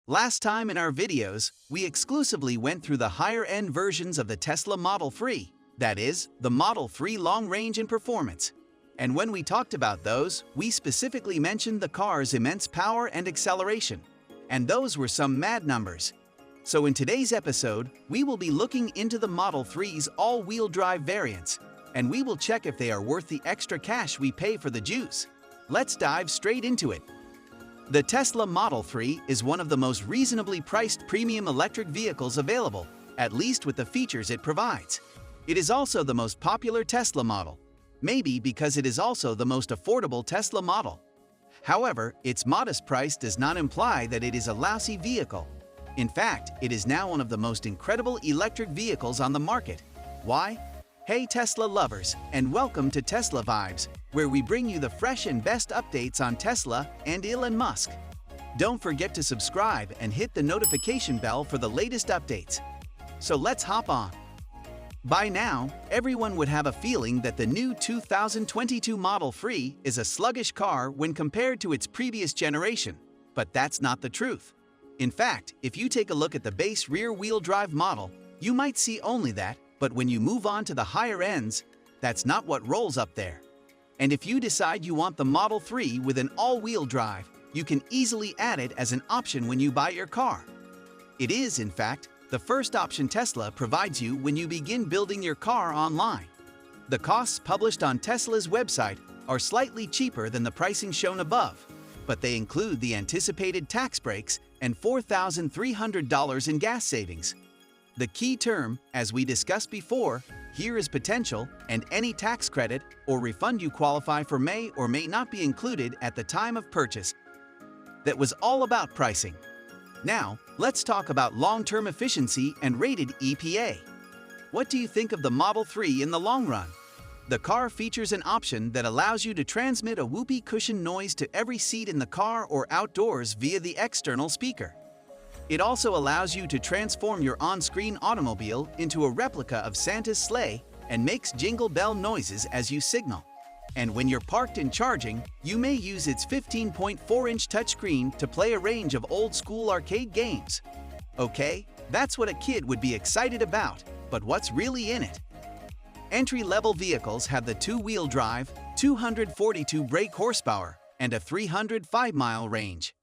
Last time in our videos, we exclusively went through the higher-end versions of the Tesla Model 3, that is, the Model 3 long range and performance. And when we talked about those, we specifically mentioned the car's immense power and acceleration. And those were some mad numbers. So in today's episode, we will be looking into the Model 3's all-wheel drive variants, and we will check if they are worth the extra cash we pay for the juice. Let's dive straight into it. The Tesla Model 3 is one of the most reasonably priced premium electric vehicles available, at least with the features it provides. It is also the most popular Tesla model, maybe because it is also the most affordable Tesla model. However, its modest price does not imply that it is a lousy vehicle. In fact, it is now one of the most incredible electric vehicles on the market. Why? Hey Tesla lovers, and welcome to Tesla Vibes, where we bring you the fresh and best updates on Tesla and Elon Musk. Don't forget to subscribe and hit the notification bell for the latest updates. So let's hop on. By now, everyone would have a feeling that the new 2022 Model 3 is a sluggish car when compared to its previous generation, but that's not the truth. In fact, if you take a look at the base rear-wheel drive model, you might see only that, but when you move on to the higher ends, that's not what rolls up there. And if you decide you want the Model 3 with an all-wheel drive, you can easily add it as an option when you buy your car. It is, in fact, the first option Tesla provides you when you begin building your car online. The costs published on Tesla's website are slightly cheaper than the pricing shown above, but they include the anticipated tax breaks and $4,300 in gas savings. The key term, as we discussed before, here is potential, and any tax credit or refund you qualify for may or may not be included at the time of purchase. That was all about pricing. Now, let's talk about long-term efficiency and rated EPA. What do you think of the Model 3 in the long run? The car features an option that allows you to transmit a whoopee cushion noise to every seat in the car or outdoors via the external speaker. It also allows you to transform your on-screen automobile into a replica of Santa's sleigh and makes jingle bell noises as you signal. And when you're parked and charging, you may use its 15.4-inch touchscreen to play a range of old-school arcade games. Okay, that's what a kid would be excited about, but what's really in it? Entry-level vehicles have the two-wheel drive, 242 brake horsepower, and a 305-mile range.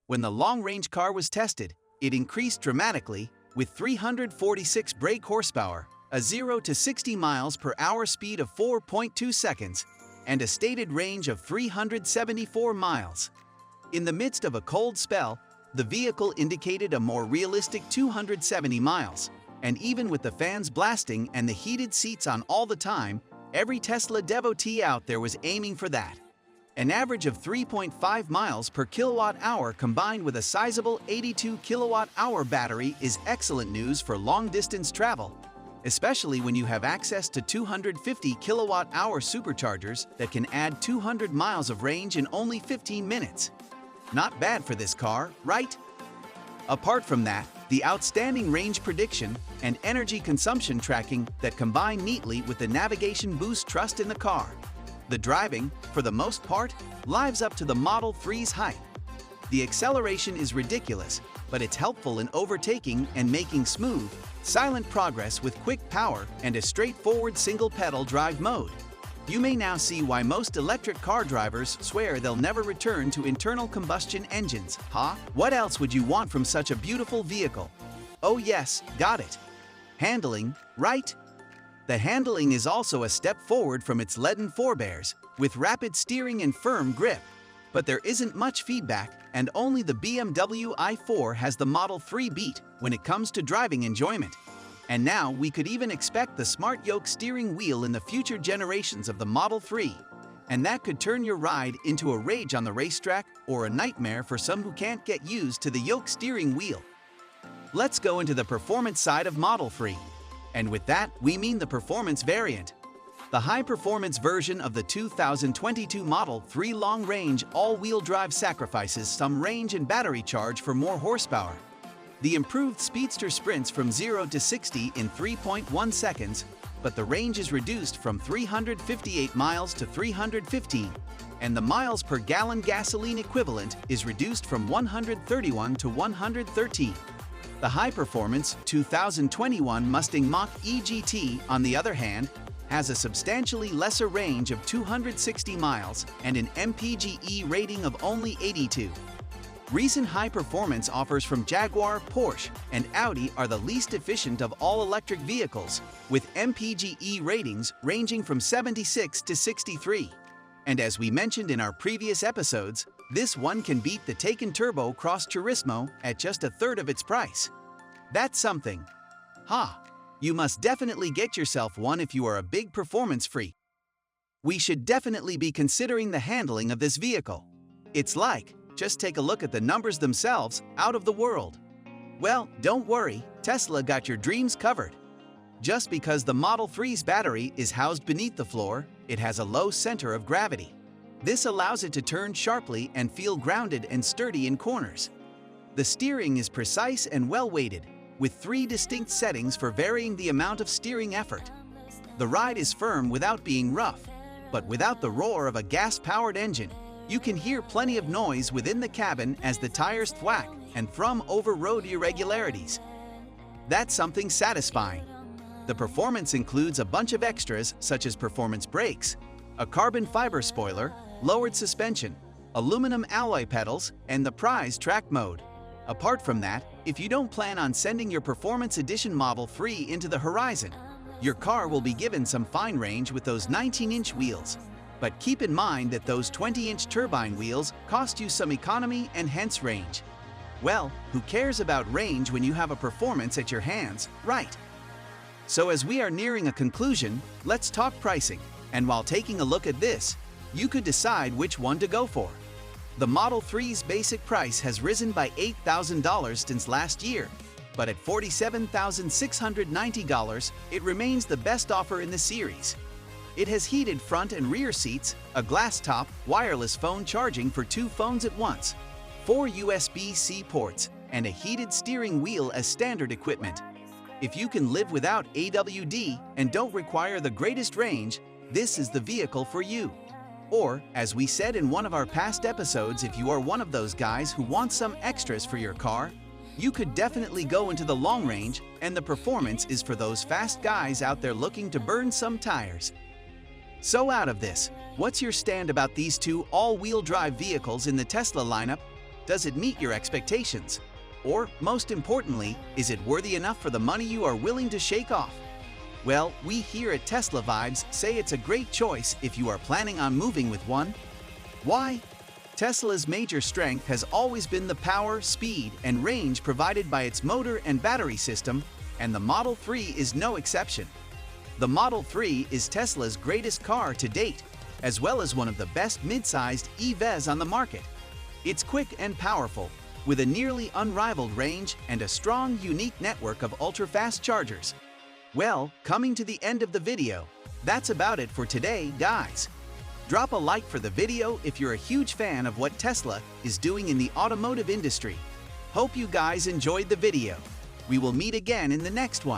When the long-range car was tested, it increased dramatically with 346 brake horsepower, a 0 to 60 miles per hour speed of 4.2 seconds, and a stated range of 374 miles. In the midst of a cold spell, the vehicle indicated a more realistic 270 miles, and even with the fans blasting and the heated seats on all the time, every Tesla devotee out there was aiming for that. An average of 3.5 miles per kilowatt-hour combined with a sizable 82 kilowatt-hour battery is excellent news for long-distance travel, especially when you have access to 250 kilowatt-hour superchargers that can add 200 miles of range in only 15 minutes. Not bad for this car, right? Apart from that, the outstanding range prediction and energy consumption tracking that combine neatly with the navigation boost trust in the car. The driving, for the most part, lives up to the Model 3's hype. The acceleration is ridiculous, but it's helpful in overtaking and making smooth, silent progress with quick power and a straightforward single-pedal drive mode. You may now see why most electric car drivers swear they'll never return to internal combustion engines, huh? What else would you want from such a beautiful vehicle? Oh yes, got it. Handling, right? The handling is also a step forward from its leaden forebears, with rapid steering and firm grip. But there isn't much feedback, and only the BMW i4 has the Model 3 beat when it comes to driving enjoyment. And now we could even expect the smart yoke steering wheel in the future generations of the Model 3. And that could turn your ride into a rage on the racetrack or a nightmare for some who can't get used to the yoke steering wheel. Let's go into the performance side of Model 3. And with that, we mean the performance variant. The high-performance version of the 2022 Model 3 long-range all-wheel drive sacrifices some range and battery charge for more horsepower. The improved speedster sprints from 0 to 60 in 3.1 seconds, but the range is reduced from 358 miles to 315, and the miles per gallon gasoline equivalent is reduced from 131 to 113. The high-performance 2021 Mustang Mach-E GT, on the other hand, has a substantially lesser range of 260 miles and an MPGe rating of only 82. Recent high-performance offers from Jaguar, Porsche, and Audi are the least efficient of all electric vehicles, with MPGe ratings ranging from 76 to 63. And as we mentioned in our previous episodes, this one can beat the Taycan Turbo Cross Turismo at just a third of its price. That's something. You must definitely get yourself one if you are a big performance freak. We should definitely be considering the handling of this vehicle. It's like, just take a look at the numbers themselves, out of the world. Well, don't worry, Tesla got your dreams covered. Just because the Model 3's battery is housed beneath the floor, it has a low center of gravity. This allows it to turn sharply and feel grounded and sturdy in corners. The steering is precise and well-weighted, with 3 distinct settings for varying the amount of steering effort. The ride is firm without being rough, but without the roar of a gas-powered engine. You can hear plenty of noise within the cabin as the tires thwack and from over-road irregularities. That's something satisfying. The performance includes a bunch of extras such as performance brakes, a carbon fiber spoiler, lowered suspension, aluminum alloy pedals, and the Prize track mode. Apart from that, if you don't plan on sending your Performance Edition Model 3 into the horizon, your car will be given some fine range with those 19-inch wheels. But keep in mind that those 20-inch turbine wheels cost you some economy and hence range. Well, who cares about range when you have a performance at your hands, right? So as we are nearing a conclusion, let's talk pricing. And while taking a look at this, you could decide which one to go for. The Model 3's basic price has risen by $8,000 since last year, but at $47,690, it remains the best offer in the series. It has heated front and rear seats, a glass-top, wireless phone charging for 2 phones at once, 4 USB-C ports, and a heated steering wheel as standard equipment. If you can live without AWD and don't require the greatest range, this is the vehicle for you. Or, as we said in one of our past episodes, if you are one of those guys who wants some extras for your car, you could definitely go into the long range, and the performance is for those fast guys out there looking to burn some tires. So out of this, what's your stand about these 2 all-wheel drive vehicles in the Tesla lineup? Does it meet your expectations? Or, most importantly, is it worthy enough for the money you are willing to shake off? Well, we here at Tesla Vibes say it's a great choice if you are planning on moving with one. Why? Tesla's major strength has always been the power, speed, and range provided by its motor and battery system, and the Model 3 is no exception. The Model 3 is Tesla's greatest car to date, as well as one of the best mid-sized EVs on the market. It's quick and powerful, with a nearly unrivaled range and a strong, unique network of ultra-fast chargers. Well, coming to the end of the video, that's about it for today, guys. Drop a like for the video if you're a huge fan of what Tesla is doing in the automotive industry. Hope you guys enjoyed the video. We will meet again in the next one.